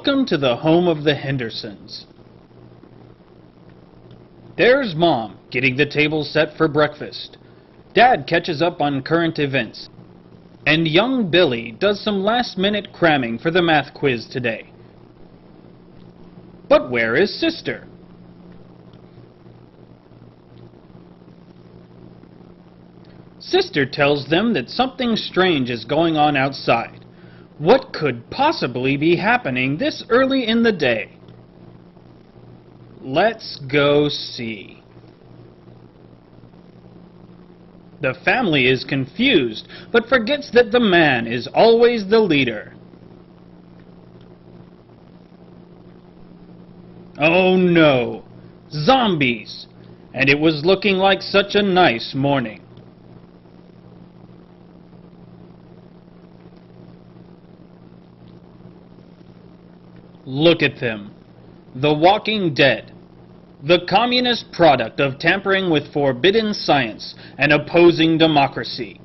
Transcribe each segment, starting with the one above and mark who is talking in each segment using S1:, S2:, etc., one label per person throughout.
S1: Welcome to the home of the Hendersons. There's Mom, getting the table set for breakfast. Dad catches up on current events. And young Billy does some last-minute cramming for the math quiz today. But where is Sister? Sister tells them that something strange is going on outside. What could possibly be happening this early in the day? Let's go see. The family is confused, but forgets that the man is always the leader. Oh no! Zombies! And it was looking like such a nice morning. Look at them. The Walking Dead. The communist product of tampering with forbidden science and opposing democracy.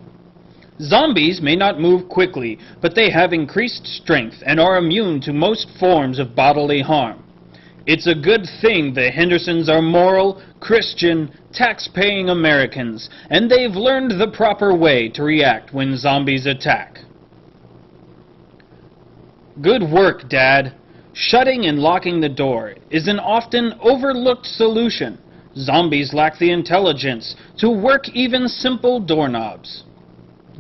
S1: Zombies may not move quickly, but they have increased strength and are immune to most forms of bodily harm. It's a good thing the Hendersons are moral, Christian, tax-paying Americans, and they've learned the proper way to react when zombies attack. Good work, Dad. Shutting and locking the door is an often overlooked solution. Zombies lack the intelligence to work even simple doorknobs.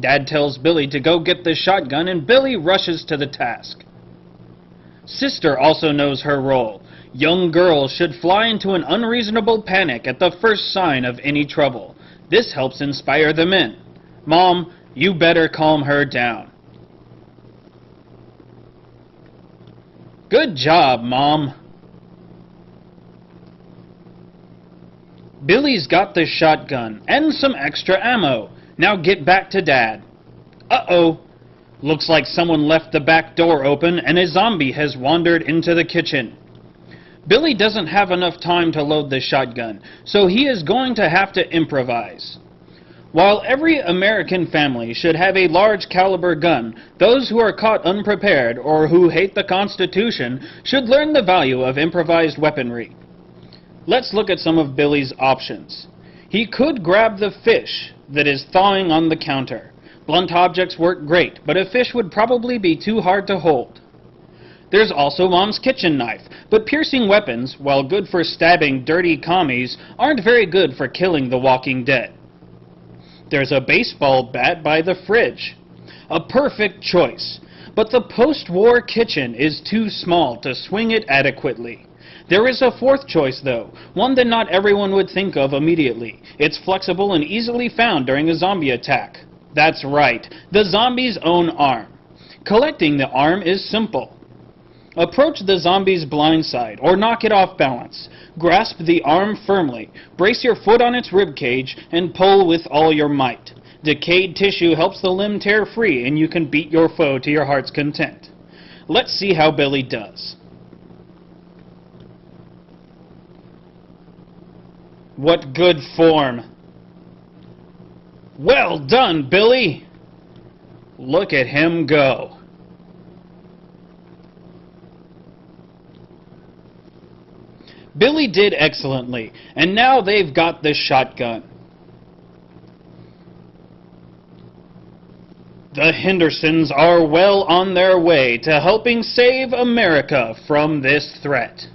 S1: Dad tells Billy to go get the shotgun, and Billy rushes to the task. Sister also knows her role. Young girls should fly into an unreasonable panic at the first sign of any trouble. This helps inspire the men. Mom, you better calm her down. Good job, Mom. Billy's got the shotgun and some extra ammo. Now get back to Dad. Uh-oh. Looks like someone left the back door open and a zombie has wandered into the kitchen. Billy doesn't have enough time to load the shotgun, so he is going to have to improvise. While every American family should have a large caliber gun, those who are caught unprepared or who hate the Constitution should learn the value of improvised weaponry. Let's look at some of Billy's options. He could grab the fish that is thawing on the counter. Blunt objects work great, but a fish would probably be too hard to hold. There's also Mom's kitchen knife, but piercing weapons, while good for stabbing dirty commies, aren't very good for killing the Walking Dead. There's a baseball bat by the fridge. A perfect choice. But the post-war kitchen is too small to swing it adequately. There is a fourth choice, though, one that not everyone would think of immediately. It's flexible and easily found during a zombie attack. That's right, the zombie's own arm. Collecting the arm is simple. Approach the zombie's blind side, or knock it off balance. Grasp the arm firmly, brace your foot on its rib cage, and pull with all your might. Decayed tissue helps the limb tear free, and you can beat your foe to your heart's content. Let's see how Billy does. What good form! Well done, Billy! Look at him go. Billy did excellently, and now they've got the shotgun. The Hendersons are well on their way to helping save America from this threat.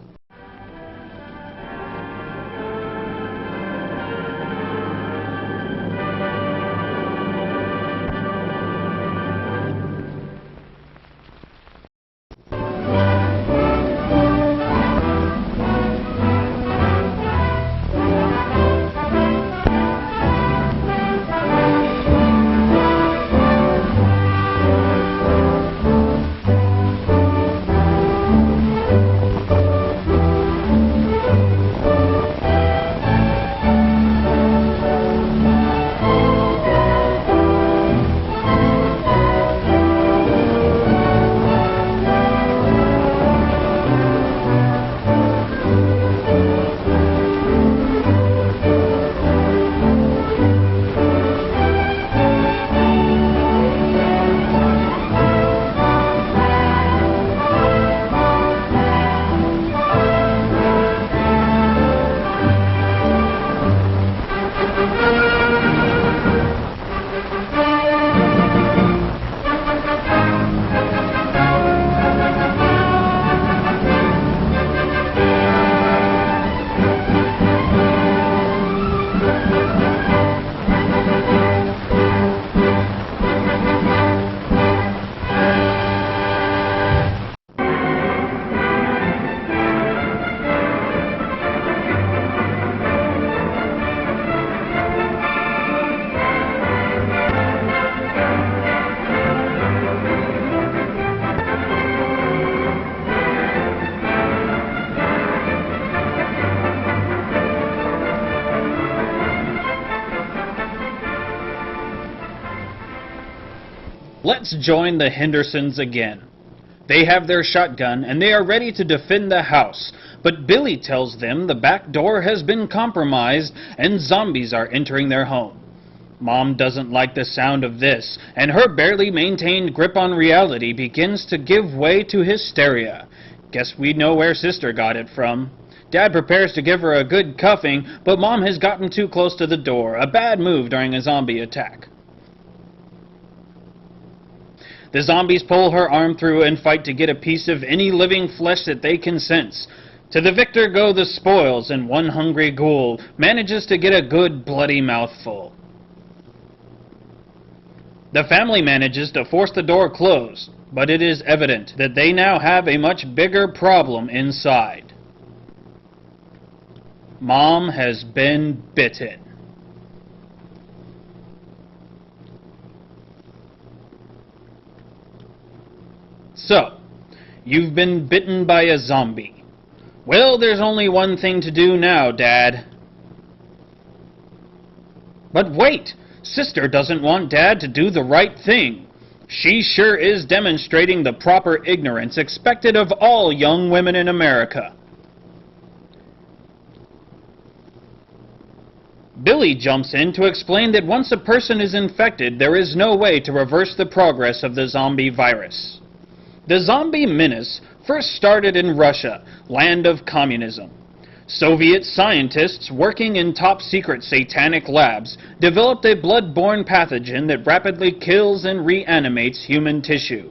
S1: Let's join the Hendersons again. They have their shotgun and they are ready to defend the house, but Billy tells them the back door has been compromised and zombies are entering their home. Mom doesn't like the sound of this, and her barely maintained grip on reality begins to give way to hysteria. Guess we know where Sister got it from. Dad prepares to give her a good cuffing, but Mom has gotten too close to the door, a bad move during a zombie attack. The zombies pull her arm through and fight to get a piece of any living flesh that they can sense. To the victor go the spoils, and one hungry ghoul manages to get a good bloody mouthful. The family manages to force the door closed, but it is evident that they now have a much bigger problem inside. Mom has been bitten. So, you've been bitten by a zombie. Well, there's only one thing to do now, Dad. But wait! Sister doesn't want Dad to do the right thing. She sure is demonstrating the proper ignorance expected of all young women in America. Billy jumps in to explain that once a person is infected, there is no way to reverse the progress of the zombie virus. The zombie menace first started in Russia, land of communism. Soviet scientists working in top-secret satanic labs developed a blood-borne pathogen that rapidly kills and reanimates human tissue.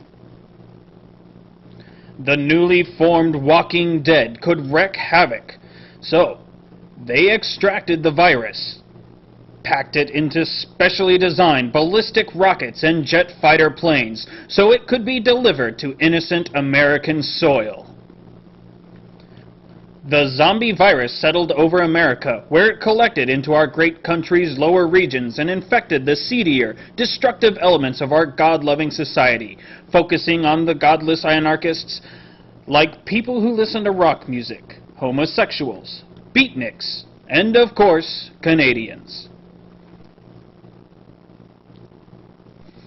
S1: The newly formed Walking Dead could wreak havoc, so they extracted the virus, packed it into specially designed ballistic rockets and jet fighter planes so it could be delivered to innocent American soil. The zombie virus settled over America, where it collected into our great country's lower regions and infected the seedier, destructive elements of our God-loving society, focusing on the godless anarchists like people who listen to rock music, homosexuals, beatniks, and of course, Canadians.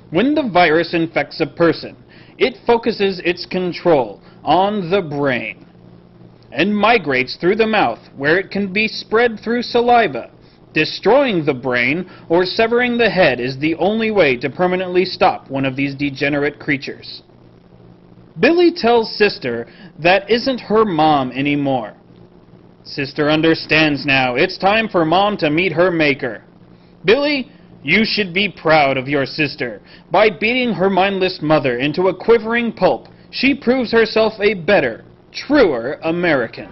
S1: When the virus infects a person, it focuses its control on the brain and migrates through the mouth, where it can be spread through saliva. Destroying the brain or severing the head is the only way to permanently stop one of these degenerate creatures. Billy tells Sister that isn't her mom anymore. Sister understands now. It's time for Mom to meet her maker. Billy, you should be proud of your sister. By beating her mindless mother into a quivering pulp, she proves herself a better, truer American.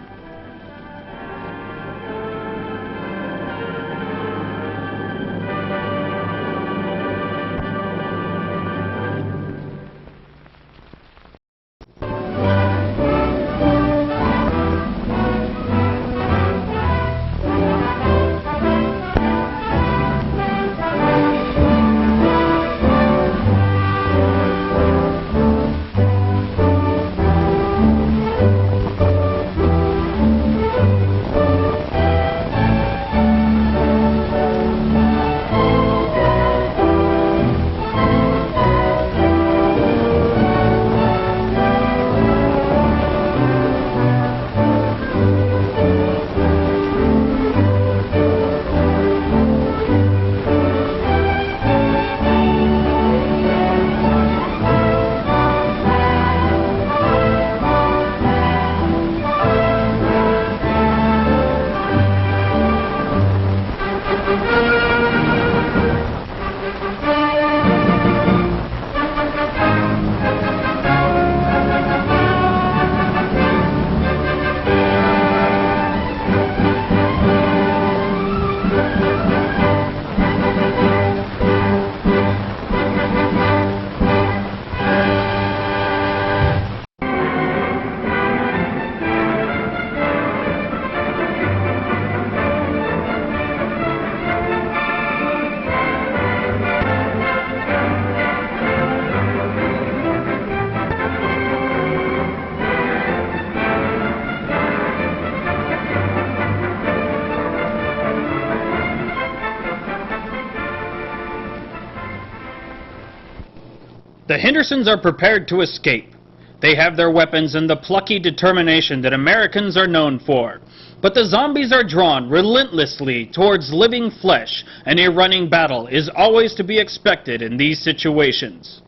S1: The Hendersons are prepared to escape. They have their weapons and the plucky determination that Americans are known for. But the zombies are drawn relentlessly towards living flesh, and a running battle is always to be expected in these situations.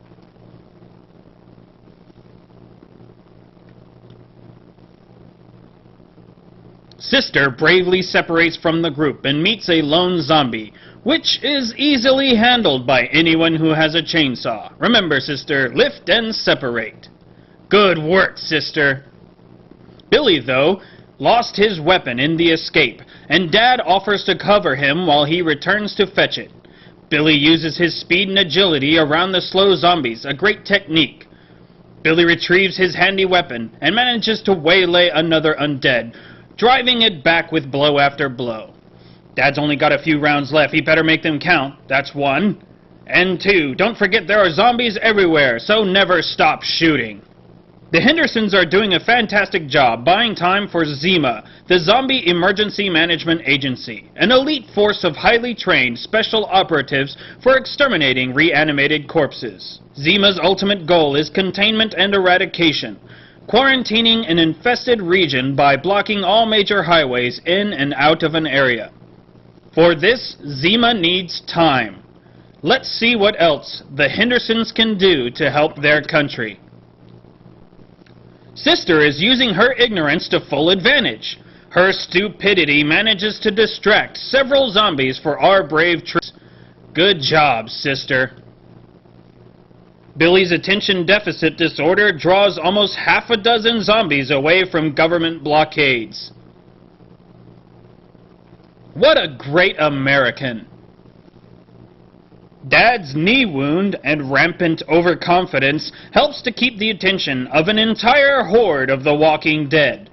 S1: Sister bravely separates from the group and meets a lone zombie, which is easily handled by anyone who has a chainsaw. Remember, Sister, lift and separate. Good work, Sister. Billy, though, lost his weapon in the escape, and Dad offers to cover him while he returns to fetch it. Billy uses his speed and agility around the slow zombies, a great technique. Billy retrieves his handy weapon and manages to waylay another undead, driving it back with blow after blow. Dad's only got a few rounds left. He better make them count. That's 1. And 2, don't forget there are zombies everywhere, so never stop shooting. The Hendersons are doing a fantastic job buying time for Zima, the Zombie Emergency Management Agency, an elite force of highly trained special operatives for exterminating reanimated corpses. Zima's ultimate goal is containment and eradication, quarantining an infested region by blocking all major highways in and out of an area. For this, Zima needs time. Let's see what else the Hendersons can do to help their country. Sister is using her ignorance to full advantage. Her stupidity manages to distract several zombies for our brave troops. Good job, Sister. Billy's attention deficit disorder draws almost half a dozen zombies away from government blockades. What a great American! Dad's knee wound and rampant overconfidence helps to keep the attention of an entire horde of the Walking Dead.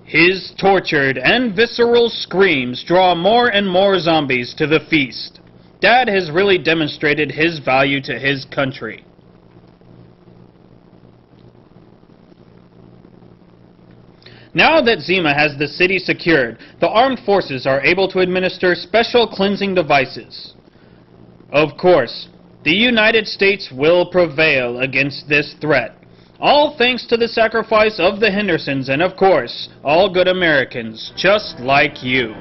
S1: His tortured and visceral screams draw more and more zombies to the feast. Dad has really demonstrated his value to his country. Now that Zima has the city secured, the armed forces are able to administer special cleansing devices. Of course, the United States will prevail against this threat, all thanks to the sacrifice of the Hendersons and, of course, all good Americans, just like you.